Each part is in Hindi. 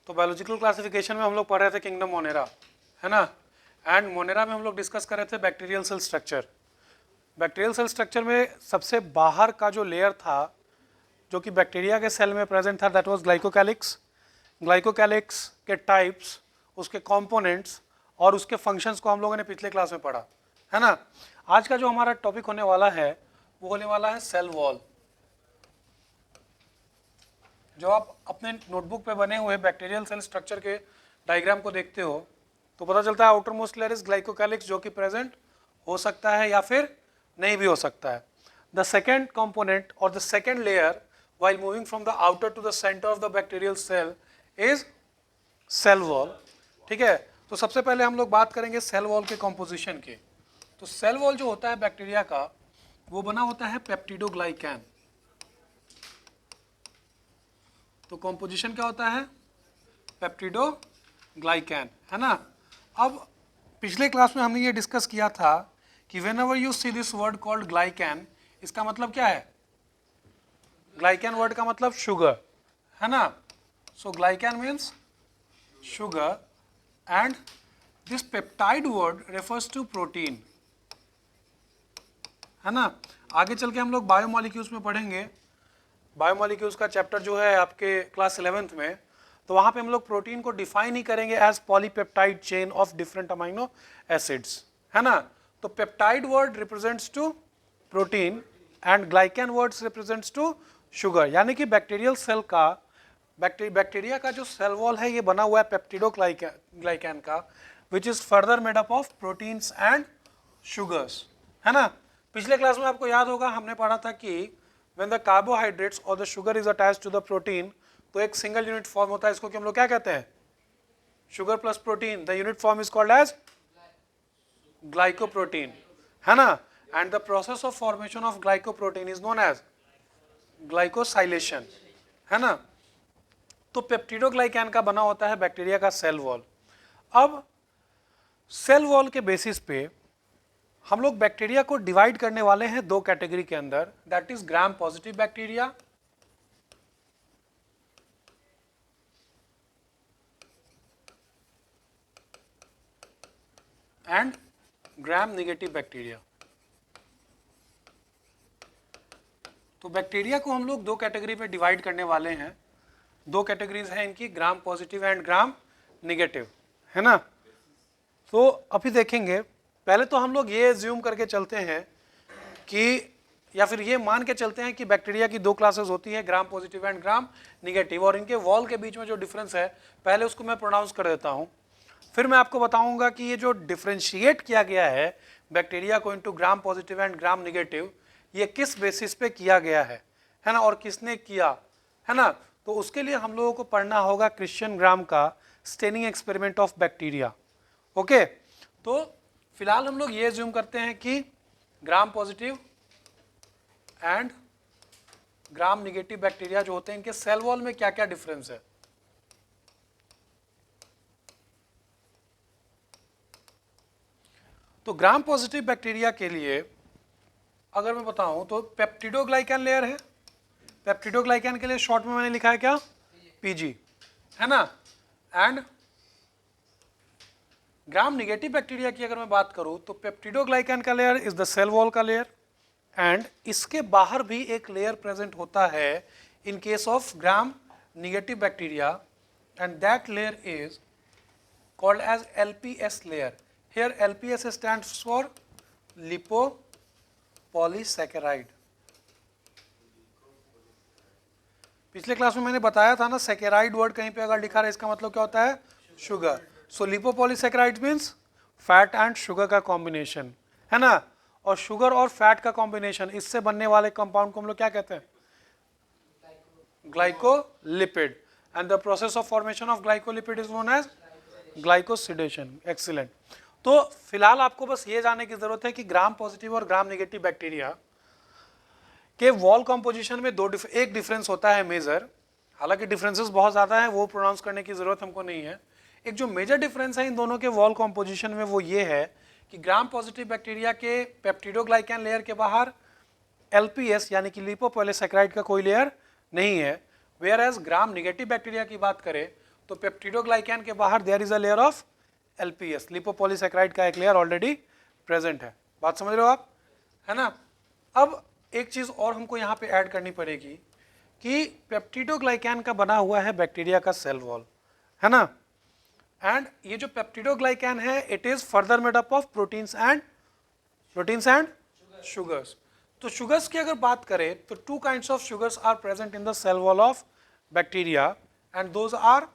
तो बायोलॉजिकल क्लासिफिकेशन में हम लोग पढ़ रहे थे किंगडम मोनेरा, है ना, एंड मोनेरा में हम लोग डिस्कस कर रहे थे bacterial cell structure. Bacterial cell structure में सबसे बाहर का जो लेयर था जो कि बैक्टीरिया के सेल में प्रेजेंट था, दैट वाज ग्लाइकोकैलिक्स। ग्लाइकोकैलिक्स के टाइप्स, उसके कंपोनेंट्स और उसके फंक्शंस को हम लोगों ने पिछले क्लास में पढ़ा, है ना। आज का जो हमारा टॉपिक होने वाला है वो होने वाला है सेल वॉल। जो आप अपने नोटबुक पे बने हुए बैक्टीरियल सेल स्ट्रक्चर के डायग्राम को देखते हो तो पता चलता है outer most layer is glycocalyx, जो कि प्रेजेंट हो सकता है या फिर नहीं भी हो सकता है। द सेकेंड कंपोनेंट और the second layer while moving from the outer to the center of the bacterial cell is cell wall। ठीक है, तो सबसे पहले हम लोग बात करेंगे सेल वॉल के कॉम्पोजिशन के। तो सेल वॉल जो होता है बैक्टीरिया का वो बना होता है पेप्टिडोग्लाइकैन। तो कॉम्पोजिशन क्या होता है? पेप्टिडोग्लाइकैन, है ना। अब पिछले क्लास में हमने ये डिस्कस किया था कि whenever you see this word called glycan, इसका मतलब क्या है? ग्लाइकैन वर्ड का मतलब शुगर, है ना। So glycan means sugar and this peptide word refers to protein, है ना। आगे चल के हम लोग बायोमोलिक्यूल्स में पढ़ेंगे। बायोमोलिक्यूल्स का चैप्टर जो है आपके क्लास 11th में, तो वहां पे हम लोग प्रोटीन को डिफाइन ही करेंगे as polypeptide chain of different amino acids, है ना। तो peptide word represents to protein and glycan words represents to sugar. यानी कि बैक्टीरियल सेल का बैक्टीरिया का जो सेल वॉल है ये बना हुआ है पेप्टिडोग्लाइकैन का, which is further made up of proteins and sugars, है ना। पिछले क्लास में आपको याद होगा हमने पढ़ा था कि व्हेन द कार्बोहाइड्रेट्स और the sugar is attached to the protein, तो एक सिंगल यूनिट फॉर्म होता है, इसको कि हम लोग क्या कहते हैं? Sugar plus protein. The unit form is called as glycoprotein, है ना। And the process of formation of glycoprotein is known as glycosylation, है ना। तो पेप्टिडोग्लाइकैन का बना होता है बैक्टीरिया का सेल वॉल। अब सेल वॉल के बेसिस पे हम लोग बैक्टीरिया को डिवाइड करने वाले हैं दो कैटेगरी के अंदर, that is gram positive bacteria and gram negative bacteria. तो बैक्टीरिया को हम लोग दो कैटेगरी में डिवाइड करने वाले हैं। दो कैटेगरीज हैं इनकी, gram positive and gram negative, है ना। तो अभी देखेंगे, पहले तो हम लोग ये एज्यूम करके चलते हैं कि, या फिर ये मान के चलते हैं कि बैक्टीरिया की दो क्लासेस होती है, gram positive and gram negative, और इनके वॉल के बीच में जो डिफरेंस है पहले उसको मैं प्रोनाउंस कर देता हूँ। फिर मैं आपको बताऊंगा कि ये जो डिफ्रेंशिएट किया गया है बैक्टीरिया को into gram positive and gram negative, ये किस बेसिस पे किया गया है ना, और किसने किया, है ना। तो उसके लिए हम लोगों को पढ़ना होगा क्रिश्चियन ग्राम का staining experiment of bacteria. Okay, तो फिलहाल हम लोग ये अज्यूम करते हैं कि gram positive and gram negative bacteria जो होते हैं इनके सेल वॉल में क्या क्या डिफरेंस है। तो ग्राम पॉजिटिव बैक्टीरिया के लिए अगर मैं बताऊं तो पेप्टिडोग्लाइकैन लेयर है। पेप्टिडोग्लाइकैन के लिए शॉर्ट में मैंने लिखा है क्या? पीजी, है ना। एंड ग्राम नेगेटिव बैक्टीरिया की अगर मैं बात करूं तो पेप्टिडोग्लाइकैन का layer is the cell wall का लेयर, एंड इसके बाहर भी एक लेयर प्रेजेंट होता है in case of gram negative bacteria, and that layer is called as LPS layer. Here LPS stands for lipopolysaccharide. पिछले क्लास में मैंने बताया था ना, सैकेराइड वर्ड कहीं पे अगर लिखा रहा है इसका मतलब क्या होता है? Sugar. So lipopolysaccharide means fat and sugar का कॉम्बिनेशन, है ना। और शुगर और फैट का कॉम्बिनेशन, इससे बनने वाले कंपाउंड को हम लोग क्या कहते हैं? Glycolipid. And the process of formation of glycolipid is known as glycosidation. Excellent. तो फिलहाल आपको बस ये जानने की जरूरत है कि ग्राम पॉजिटिव और ग्राम नेगेटिव बैक्टीरिया के वॉल कंपोजिशन में एक डिफरेंस होता है मेजर। हालांकि डिफरेंसेस बहुत ज़्यादा हैं, वो प्रोनाउंस करने की ज़रूरत हमको नहीं है। एक जो मेजर डिफरेंस है इन दोनों के वॉल कंपोजिशन में वो ये है कि ग्राम पॉजिटिव बैक्टीरिया के पेप्टिडोग्लाइकैन लेयर के बाहर LPS यानी कि लिपोपॉलीसैकेराइड का कोई लेयर नहीं है, whereas gram negative bacteria की बात करें तो पेप्टिडोग्लाइकैन के बाहर there is a layer of LPS, lipopolysaccharide का एक लेयर ऑलरेडी प्रेजेंट है। बात समझ रहे हो आप, है ना। अब एक चीज और हमको यहाँ पे ऐड करनी पड़ेगी कि पेप्टिडोग्लाइकैन का बना हुआ है बैक्टीरिया का सेल वॉल, है ना। एंड ये जो पेप्टिडोग्लाइकैन है it is further made up of proteins and sugars. तो शुगर्स की अगर बात करें तो two kinds of sugars are present in the cell wall of bacteria and those are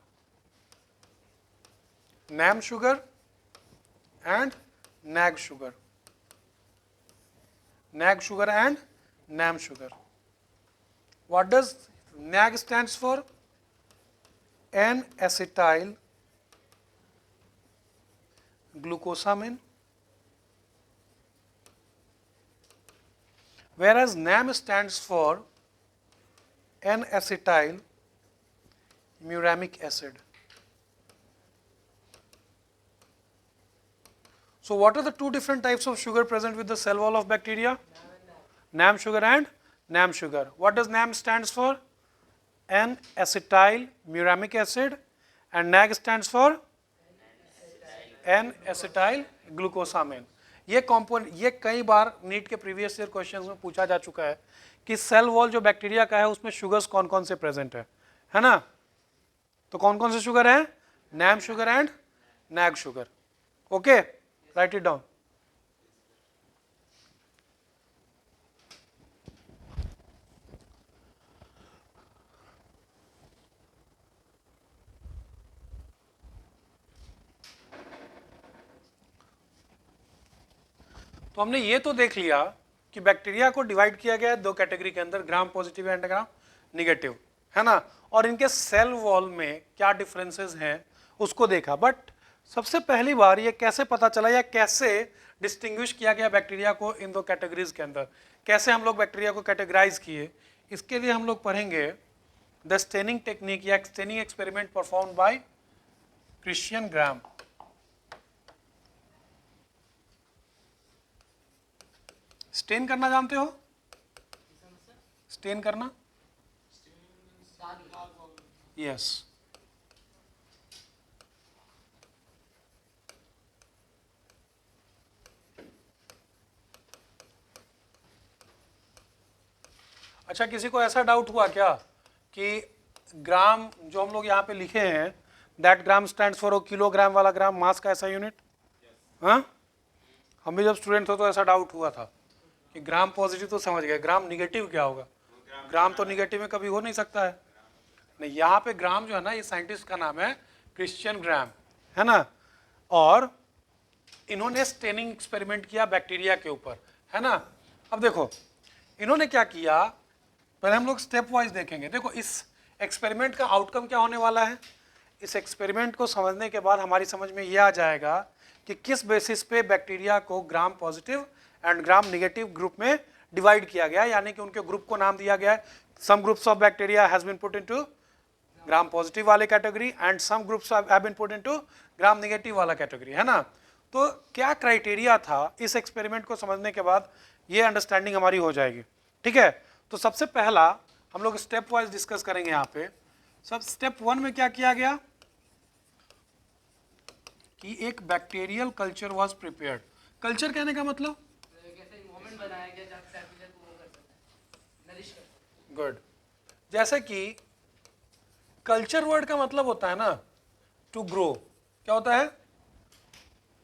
NAM sugar and NAG sugar. NAG sugar and NAM sugar. What does NAG stands for? N-acetyl glucosamine. Whereas NAM stands for N-acetyl muramic acid. So what are the two different types of sugar present with the cell wall of bacteria? NAM sugar and NAM sugar. What does NAM stands for? N-acetyl muramic acid, and NAG stands for N-acetyl glucosamine. ये कंपोनेंट ये कई बार नीट के प्रीवियस ईयर क्वेश्चंस में पूछा जा चुका है कि सेल वॉल जो बैक्टीरिया का है उसमें शुगर्स कौन कौन से प्रेजेंट है ना। तो कौन कौन से शुगर है? NAM sugar and NAG sugar. Okay, right it down. तो हमने ये तो देख लिया कि बैक्टीरिया को डिवाइड किया गया है दो कैटेगरी के अंदर, gram positive and gram negative, है ना। और इनके सेल वॉल में क्या डिफरेंसेस हैं उसको देखा। बट सबसे पहली बार ये कैसे पता चला या कैसे डिस्टिंग्विश किया गया बैक्टीरिया को इन दो कैटेगरीज के अंदर, कैसे हम लोग बैक्टीरिया को कैटेगराइज किए, इसके लिए हम लोग पढ़ेंगे द स्टेनिंग टेक्निक या staining experiment perform by Christian Gram. Stain करना जानते हो? स्टेन करना, यस। अच्छा, किसी को ऐसा डाउट हुआ क्या कि ग्राम जो हम लोग यहाँ पे लिखे हैं that gram stands for kilogram वाला ग्राम मास का ऐसा यूनिट? हाँ, हम भी जब स्टूडेंट थे तो ऐसा डाउट हुआ था कि ग्राम पॉजिटिव तो समझ गए, ग्राम निगेटिव क्या होगा? ग्राम तो निगेटिव में कभी हो नहीं सकता है। नहीं, यहाँ पे ग्राम जो है ना ये साइंटिस्ट का नाम है क्रिश्चियन ग्राम, है ना। और इन्होंने स्टेनिंग एक्सपेरिमेंट किया बैक्टीरिया के ऊपर, है ना। अब देखो इन्होंने क्या किया, पहले हम लोग स्टेप वाइज देखेंगे। देखो इस एक्सपेरिमेंट का आउटकम क्या होने वाला है। इस एक्सपेरिमेंट को समझने के बाद हमारी समझ में ये आ जाएगा कि किस बेसिस पे बैक्टीरिया को gram positive and gram negative group में डिवाइड किया गया, यानी कि उनके ग्रुप को नाम दिया गया है। Some groups of bacteria has been put into gram positive वाले category and some groups have been put into gram negative वाला कैटेगरी, है ना। तो क्या क्राइटेरिया था, इस एक्सपेरिमेंट को समझने के बाद ये अंडरस्टैंडिंग हमारी हो जाएगी, ठीक है। तो सबसे पहला हम लोग स्टेप वाइज डिस्कस करेंगे यहाँ पे। सब स्टेप 1 में क्या किया गया कि एक bacterial culture was prepared. Culture कहने का मतलब गुड, जैसे कि कल्चर वर्ड का मतलब होता है ना टू ग्रो। क्या होता है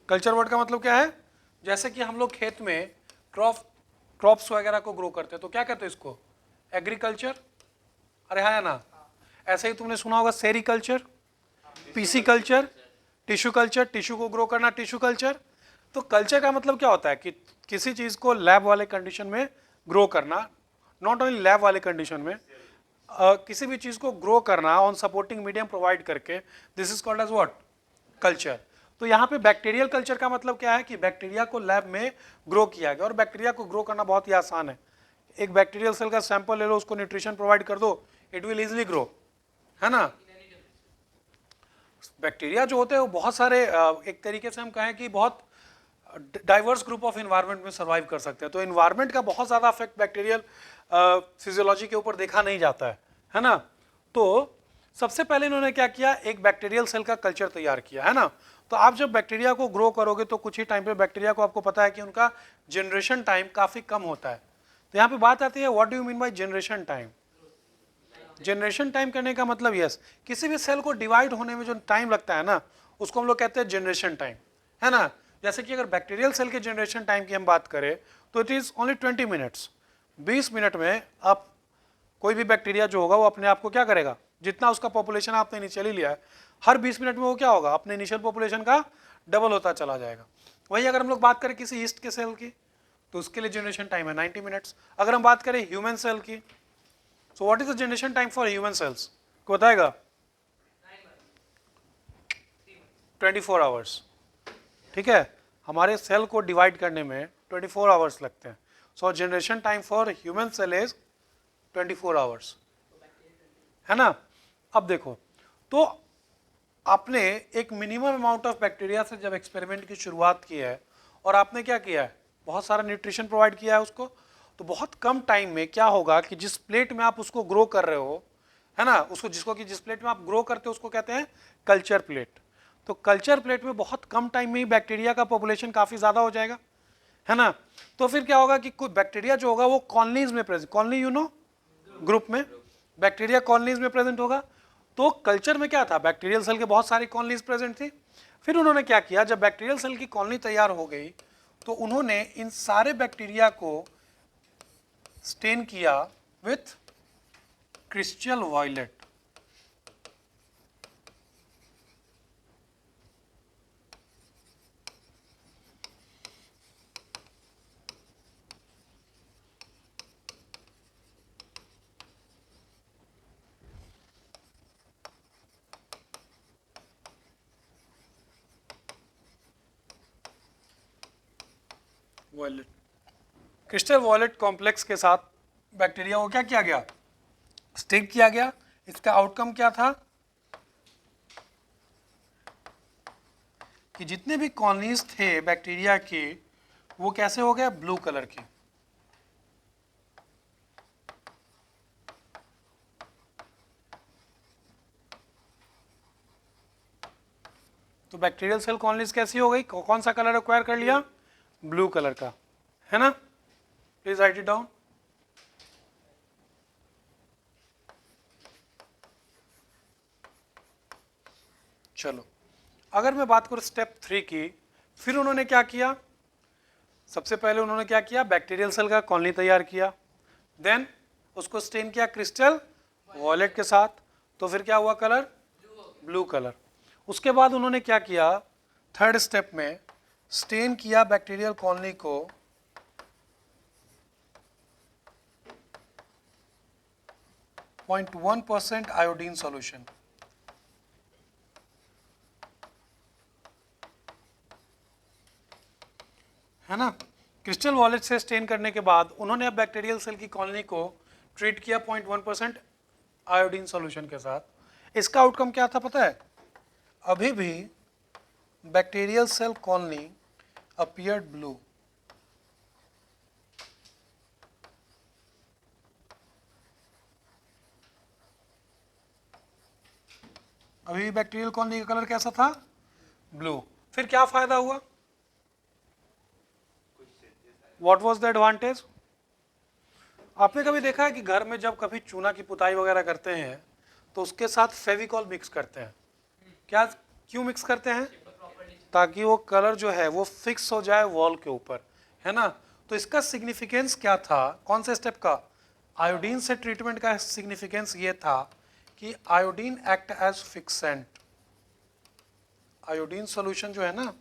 कल्चर वर्ड का मतलब? क्या है, जैसे कि हम लोग खेत में क्रॉप्स वगैरह को ग्रो करते हैं तो क्या कहते हैं इसको? एग्रीकल्चर। अरे हाँ ना, ऐसे ही तुमने सुना होगा sericulture, PC culture, tissue culture, tissue को ग्रो करना टिश्यू कल्चर। तो कल्चर का मतलब क्या होता है कि किसी चीज को लैब वाले कंडीशन में ग्रो करना, नॉट ओनली लैब वाले कंडीशन में, किसी भी चीज को ग्रो करना ऑन सपोर्टिंग मीडियम प्रोवाइड करके, this is called as what? Culture. तो यहाँ पे बैक्टीरियल कल्चर का मतलब क्या है कि बैक्टीरिया को लैब में ग्रो किया गया। और बैक्टीरिया को ग्रो करना बहुत ही आसान है। एक बैक्टीरियल सेल का सैंपल ले लो, उसको न्यूट्रिशन प्रोवाइड कर दो, इट विल इजिली ग्रो, है ना। बैक्टीरिया जो होते हैं वो बहुत सारे, एक तरीके से हम कहें कि बहुत डाइवर्स ग्रुप ऑफ इन्वायरमेंट में सर्वाइव कर सकते हैं। तो इन्वायरमेंट का बहुत ज़्यादा अफेक्ट बैक्टीरियल फिजियोलॉजी के ऊपर देखा नहीं जाता है ना। तो सबसे पहले इन्होंने क्या किया, एक बैक्टीरियल सेल का कल्चर तैयार किया, है ना। तो आप जब बैक्टीरिया को ग्रो करोगे तो कुछ ही टाइम पे बैक्टीरिया को आपको पता है कि उनका जनरेशन टाइम काफ़ी कम होता है। तो यहाँ पे बात आती है what do you mean by generation time. Generation time करने का मतलब यस, किसी भी सेल को डिवाइड होने में जो टाइम लगता है ना, उसको हम लोग कहते हैं जनरेशन टाइम, है ना। जैसे कि अगर बैक्टीरियल सेल के जनरेशन टाइम की हम बात करें तो it is only 20 minutes. 20 minute में आप कोई भी बैक्टीरिया जो होगा वो अपने आप को क्या करेगा, जितना उसका पॉपुलेशन आपने इनिशियली लिया है, हर 20 मिनट में वो क्या होगा, अपने इनिशियल पॉपुलेशन का डबल होता चला जाएगा। वही अगर हम लोग बात करें किसी ईस्ट के सेल की तो उसके लिए जनरेशन टाइम है 90 मिनट्स। अगर हम बात करें ह्यूमन सेल की, so what is the generation time for human cells, को बताएगा 24 आवर्स। ठीक है, हमारे सेल को डिवाइड करने में 24 आवर्स लगते हैं। So generation time for human cell is 24 hours, है ना। अब देखो, तो आपने एक मिनिमम अमाउंट ऑफ बैक्टीरिया से जब एक्सपेरिमेंट की शुरुआत की है और आपने क्या किया है, बहुत सारा न्यूट्रिशन प्रोवाइड किया है उसको, तो बहुत कम टाइम में क्या होगा कि जिस प्लेट में आप उसको ग्रो कर रहे हो, है ना, उसको जिस प्लेट में आप ग्रो करते हो उसको कहते हैं कल्चर प्लेट। तो कल्चर प्लेट में बहुत कम टाइम में ही बैक्टीरिया का पॉपुलेशन काफ़ी ज़्यादा हो जाएगा, है ना। तो फिर क्या होगा कि कोई बैक्टीरिया जो होगा वो कॉलोनीज में present, colony you know, group में बैक्टीरिया कॉलोनीज में प्रेजेंट होगा। तो कल्चर में क्या था, बैक्टीरियल सेल के बहुत सारी कॉलोनीज प्रेजेंट थी। फिर उन्होंने क्या किया, जब बैक्टीरियल सेल की कॉलोनी तैयार हो गई तो उन्होंने इन सारे बैक्टीरिया को स्टेन किया with crystal violet. Violet, crystal violet complex के साथ बैक्टीरिया को क्या किया गया, स्टिक किया गया। इसका आउटकम क्या था कि जितने भी कॉलोनीज थे बैक्टीरिया के वो कैसे हो गए, ब्लू कलर के। तो बैक्टीरियल सेल कॉलोनीज कैसी हो गई, कौन सा कलर एक्वायर कर लिया, ब्लू कलर का, है ना। Please right it down. चलो, अगर मैं बात करूं स्टेप 3 की, फिर उन्होंने क्या किया, सबसे पहले उन्होंने क्या किया, बैक्टीरियल सेल का कॉलोनी तैयार किया, देन उसको स्टेन किया क्रिस्टल वॉयलेट के साथ, तो फिर क्या हुआ कलर, ब्लू कलर। उसके बाद उन्होंने क्या किया, थर्ड स्टेप में स्टेन किया बैक्टीरियल कॉलोनी को 0.1% आयोडीन सॉल्यूशन। है ना, क्रिस्टल वॉयलेट से स्टेन करने के बाद उन्होंने अब बैक्टीरियल सेल की कॉलोनी को ट्रीट किया 0.1% आयोडीन सॉल्यूशन के साथ। इसका आउटकम क्या था पता है, अभी भी bacterial cell colony appeared blue. अभी बैक्टीरियल कॉलोनी का कलर कैसा था, ब्लू। फिर क्या फायदा हुआ, व्हाट वाज द एडवांटेज। आपने कभी देखा है कि घर में जब कभी चूना की पुताई वगैरह करते हैं तो उसके साथ फेविकॉल मिक्स करते हैं, क्या क्यों मिक्स करते हैं, ताकि वो कलर जो है वो फिक्स हो जाए वॉल के ऊपर, है ना। तो इसका सिग्निफिकेंस क्या था, कौन से स्टेप का, आयोडीन से ट्रीटमेंट का सिग्निफिकेंस ये था कि iodine act as fixant. Iodine solution जो है ना,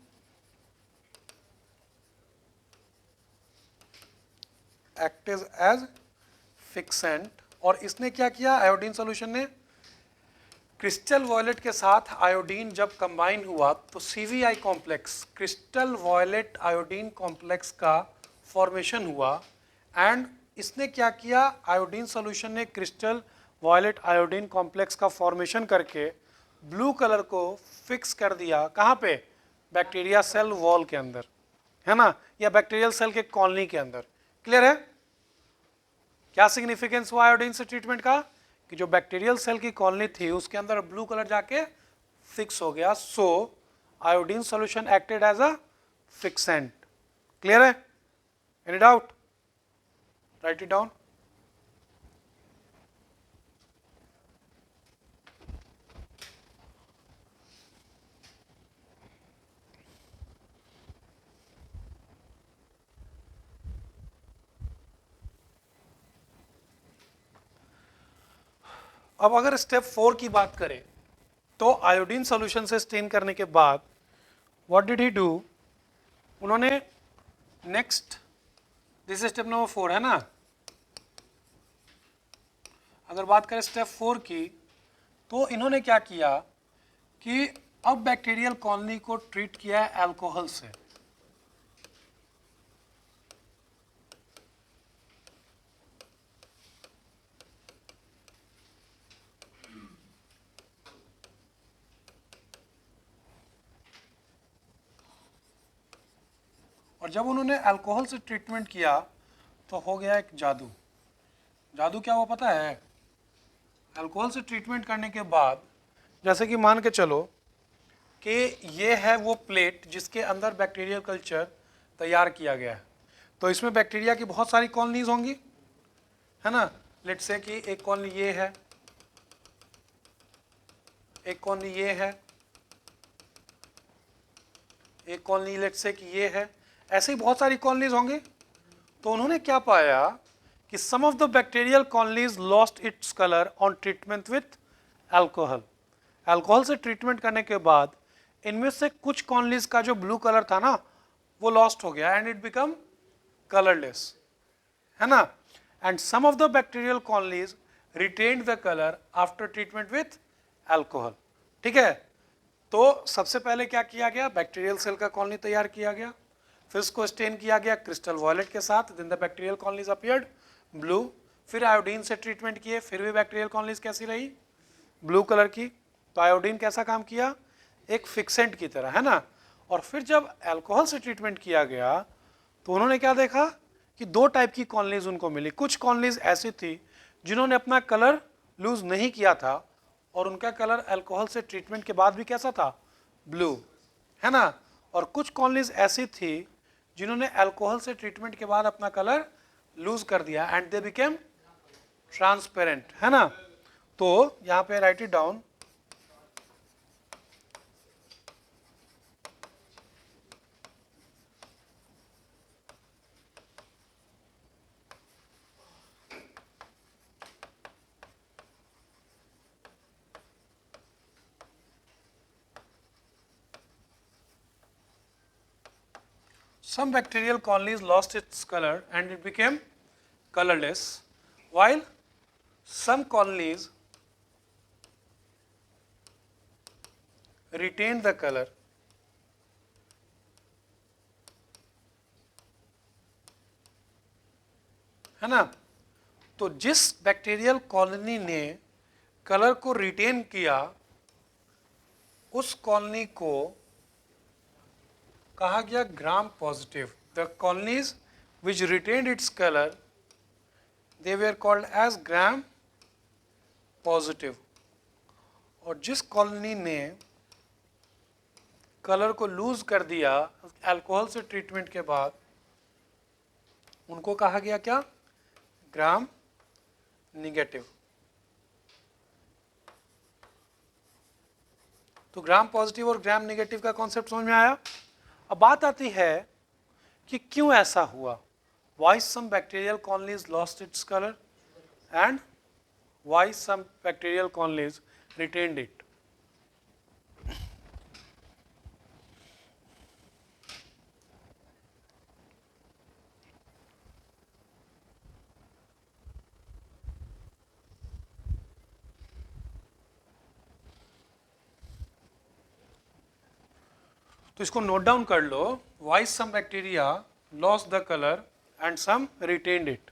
एक्ट एज फिक्सेंट, और इसने क्या किया, आयोडीन सॉल्यूशन ने क्रिस्टल वॉयलेट के साथ आयोडीन जब कंबाइन हुआ तो CVI complex, crystal violet iodine complex का फॉर्मेशन हुआ। एंड इसने क्या किया, आयोडीन सॉल्यूशन ने क्रिस्टल वॉयलेट आयोडीन कॉम्प्लेक्स का फॉर्मेशन करके ब्लू कलर को फिक्स कर दिया, कहाँ पे, बैक्टीरिया सेल वॉल के अंदर, है ना, या बैक्टीरियल सेल के कॉलोनी के अंदर। क्लियर है, क्या सिग्निफिकेंस हुआ आयोडीन से ट्रीटमेंट का, कि जो बैक्टीरियल सेल की कॉलोनी थी उसके अंदर ब्लू कलर जाके फिक्स हो गया, so iodine solution acted as a fixant. Clear है? Any doubt? Write it down. अब अगर स्टेप 4 की बात करें तो आयोडीन सॉल्यूशन से स्टेन करने के बाद व्हाट डिड ही डू, उन्होंने नेक्स्ट, दिस स्टेप नंबर 4 है ना। अगर बात करें स्टेप 4 की तो इन्होंने क्या किया कि अब बैक्टीरियल कॉलोनी को ट्रीट किया है अल्कोहल से। और जब उन्होंने अल्कोहल से ट्रीटमेंट किया तो हो गया एक जादू। जादू क्या हुआ पता है? अल्कोहल से ट्रीटमेंट करने के बाद, जैसे कि मान के चलो कि ये है वो प्लेट जिसके अंदर बैक्टीरियल कल्चर तैयार किया गया है, तो इसमें बैक्टीरिया की बहुत सारी कॉलोनीज होंगी, है ना। लेट्स से कि एक कॉलोनी ये है, एक कॉलोनी ये है, एक कॉलोनी लेट्स से कि ये है, ऐसे ही बहुत सारी कॉलोनीज होंगी। तो उन्होंने क्या पाया कि some of the bacterial colonies lost its colour on treatment with alcohol. Alcohol से ट्रीटमेंट करने के बाद इनमें से कुछ कॉलोनीज का जो ब्लू कलर था ना वो लॉस्ट हो गया एंड इट बिकम कलरलेस, है ना। And some of the bacterial colonies retained the colour after treatment with alcohol. ठीक है, तो सबसे पहले क्या किया गया, बैक्टीरियल सेल का कॉलोनी तैयार किया गया, फिर उसको स्टेन किया गया क्रिस्टल वॉयलेट के साथ, then the bacterial colonies appeared blue. फिर आयोडीन से ट्रीटमेंट किए, फिर भी बैक्टीरियल कॉलोनीज कैसी रही, ब्लू कलर की। तो आयोडीन कैसा काम किया, एक फिक्सेंट की तरह, है ना। और फिर जब अल्कोहल से ट्रीटमेंट किया गया तो उन्होंने क्या देखा कि दो टाइप की कॉलोनीज उनको मिली। कुछ कॉलोनीज ऐसी थी जिन्होंने अपना कलर लूज नहीं किया था और उनका कलर अल्कोहल से ट्रीटमेंट के बाद भी कैसा था, ब्लू, है ना। और कुछ कॉलोनीज ऐसी थी जिन्होंने अल्कोहल से ट्रीटमेंट के बाद अपना कलर लूज कर दिया एंड दे बिकेम ट्रांसपेरेंट, है ना। तो यहां पे right it down. Some bacterial colonies lost its color and it became colorless, while some colonies retained the color. है ना। तो जिस बैक्टीरियल कॉलोनी ने कलर को रिटेन किया उस कॉलोनी को कहा गया gram positive. The colonies which retained its colour they were called as gram positive. और जिस कॉलोनी ने कलर को लूज कर दिया अल्कोहल से ट्रीटमेंट के बाद उनको कहा गया क्या, ग्राम निगेटिव। तो ग्राम पॉजिटिव और ग्राम निगेटिव का कॉन्सेप्ट समझ में आया। अब बात आती है कि क्यों ऐसा हुआ, why some bacterial colonies lost its color and why some bacterial colonies retained it. तो इसको नोट डाउन कर लो, why some bacteria lost the color and some retained it.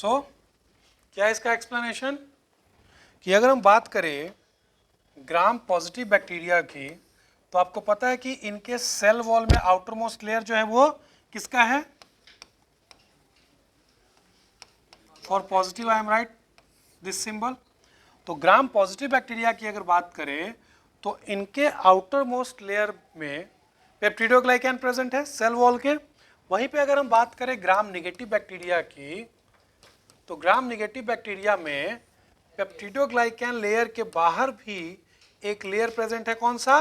सो क्या है इसका एक्सप्लेनेशन कि अगर हम बात करें ग्राम पॉजिटिव बैक्टीरिया की, तो आपको पता है कि इनके सेल वॉल में आउटर मोस्ट लेयर जो है वो किसका है, for positive I am right this symbol. तो ग्राम पॉजिटिव बैक्टीरिया की अगर बात करें तो इनके आउटर मोस्ट लेयर में पेप्टिडोग्लाइकैन प्रेजेंट है सेल वॉल के। वहीं पे अगर हम बात करें ग्राम निगेटिव बैक्टीरिया की, तो ग्राम निगेटिव बैक्टीरिया में पेप्टिडोग्लाइकैन लेयर के बाहर भी एक लेयर प्रेजेंट है, कौन सा,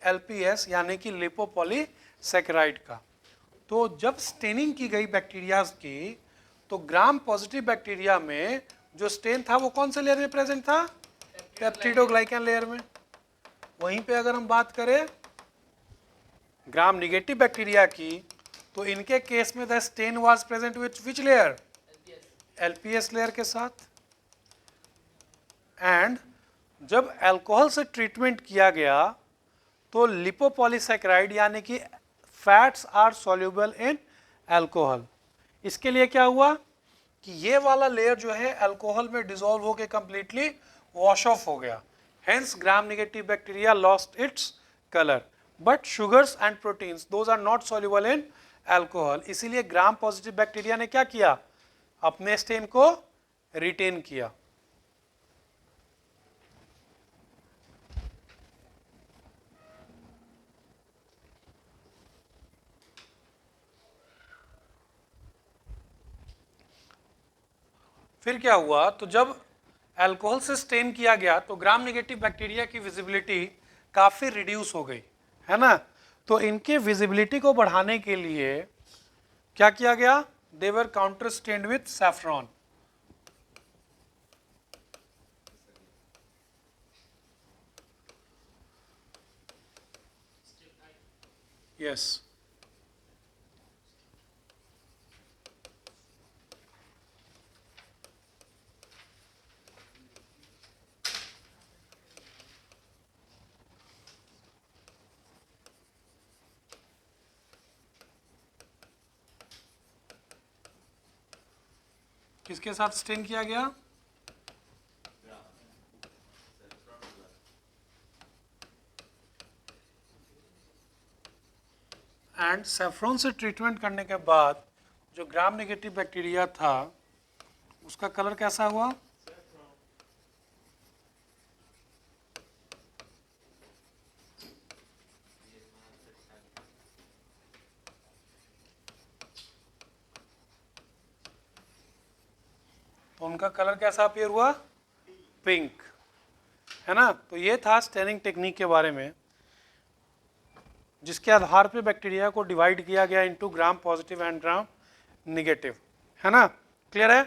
एलपीएस यानी कि लिपोपॉलीसैकेराइड का। तो जब स्टेनिंग की गई बैक्टीरिया की, तो ग्राम पॉजिटिव बैक्टीरिया में जो स्टेन था वो कौन से लेयर में प्रेजेंट था, पेप्टिडोग्लाइकैन लेयर में। वहीं पे अगर हम बात करें ग्राम निगेटिव बैक्टीरिया की, तो इनके केस में the stain was present which layer, LPS layer के साथ। एंड जब अल्कोहल से ट्रीटमेंट किया गया तो लिपोपॉलीसैकेराइड यानी कि fats are soluble in alcohol. इसके लिए क्या हुआ कि ये वाला लेयर जो है अल्कोहल में डिसॉल्व होकर कंप्लीटली वॉश ऑफ हो गया। Hence gram negative bacteria lost its colour, but sugars and proteins those are not soluble in alcohol. इसीलिए ग्राम पॉजिटिव बैक्टीरिया ने क्या किया, अपने स्टेन को रिटेन किया। फिर क्या हुआ, तो जब अल्कोहल से स्टेन किया गया तो ग्राम नेगेटिव बैक्टीरिया की विजिबिलिटी काफ़ी रिड्यूस हो गई, है ना। तो इनके विजिबिलिटी को बढ़ाने के लिए क्या किया गया, they were counter stained with saffron. Yes, किसके साथ स्टेन किया गया, एंड सैफरॉन से ट्रीटमेंट करने के बाद जो ग्राम नेगेटिव बैक्टीरिया था उसका कलर कैसा हुआ, तो उनका कलर कैसा अपीयर हुआ, पिंक, है ना। तो ये था स्टेनिंग टेक्निक के बारे में, जिसके आधार पे बैक्टीरिया को डिवाइड किया गया into gram positive and gram negative, है ना। क्लियर है।